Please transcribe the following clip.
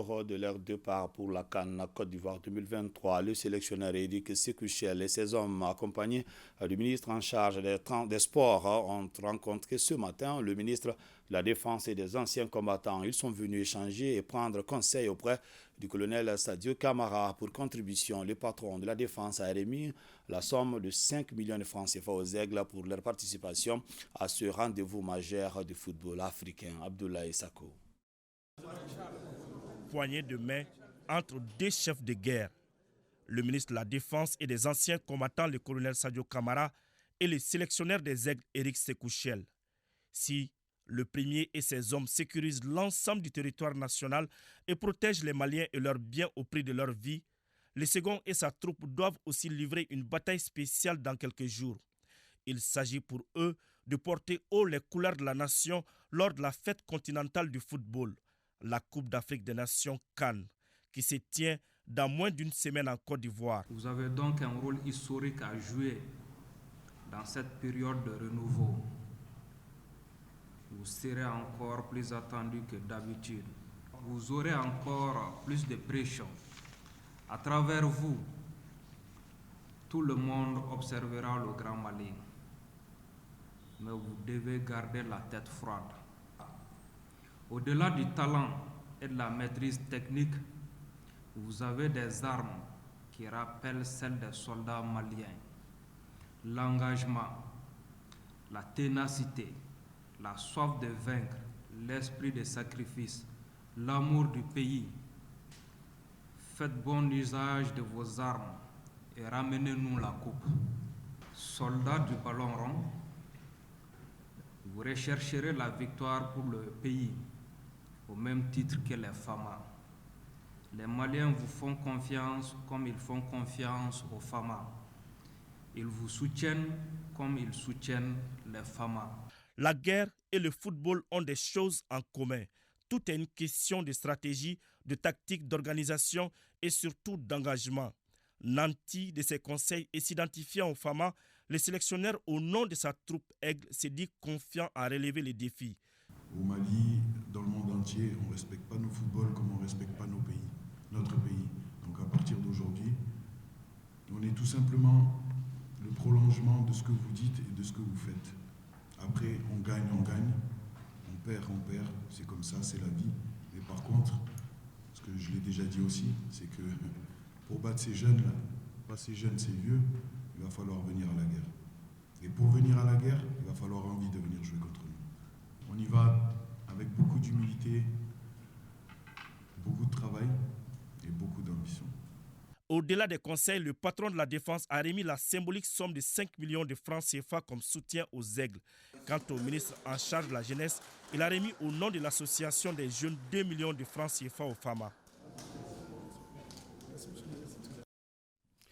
jours de leur départ pour la CAN Côte d'Ivoire 2023, le sélectionneur Eric Sékouchel et ses hommes, accompagnés du ministre en charge des sports, ont rencontré ce matin le ministre de la Défense et des anciens combattants. Ils sont venus échanger et prendre conseil auprès du colonel Sadio Camara. Pour contribution, le patron de la Défense a remis la somme de 5 millions de francs CFA aux Aigles pour leur participation à ce rendez-vous majeur du football africain. Abdoulaye Sako. Poignée de main entre deux chefs de guerre, le ministre de la Défense et des anciens combattants, le colonel Sadio Camara, et le sélectionneur des Aigles, Eric Sékouchel. Si le premier et ses hommes sécurisent l'ensemble du territoire national et protègent les Maliens et leurs biens au prix de leur vie, le second et sa troupe doivent aussi livrer une bataille spéciale dans quelques jours. Il s'agit pour eux de porter haut les couleurs de la nation lors de la fête continentale du football, la Coupe d'Afrique des Nations CAN, qui se tient dans moins d'une semaine en Côte d'Ivoire. Vous avez donc un rôle historique à jouer dans cette période de renouveau. Vous serez encore plus attendu que d'habitude. Vous aurez encore plus de pression. À travers vous, tout le monde observera le Grand Mali. Mais vous devez garder la tête froide. Au-delà du talent et de la maîtrise technique, vous avez des armes qui rappellent celles des soldats maliens. L'engagement, la ténacité, la soif de vaincre, l'esprit de sacrifice, l'amour du pays. Faites bon usage de vos armes et ramenez-nous la coupe. Soldats du ballon rond, vous rechercherez la victoire pour le pays, au même titre que les FAMA. Les Maliens vous font confiance comme ils font confiance aux FAMA. Ils vous soutiennent comme ils soutiennent les FAMA. La guerre et le football ont des choses en commun. Tout est une question de stratégie, de tactique, d'organisation et surtout d'engagement. Nanti de ses conseils et s'identifiant aux FAMA, le sélectionneur au nom de sa troupe Aigle s'est dit confiant à relever les défis. Au Mali, dans le monde entier, on ne respecte pas nos footballs comme on ne respecte pas notre pays. Donc à partir d'aujourd'hui, on est tout simplement le prolongement de ce que vous dites et de ce que vous faites. Après, on gagne, on perd, c'est comme ça, c'est la vie. Mais par contre, ce que je l'ai déjà dit aussi, c'est que pour battre ces jeunes-là, pas ces jeunes, ces vieux, il va falloir venir à la guerre. Et pour venir à la guerre, il va falloir envie de venir jouer contre nous. On y va avec beaucoup d'humilité, beaucoup de travail et beaucoup d'ambition. Au-delà des conseils, le patron de la Défense a remis la symbolique somme de 5 millions de francs CFA comme soutien aux Aigles. Quant au ministre en charge de la jeunesse, il a remis au nom de l'association des jeunes 2 millions de francs CFA aux FAMA.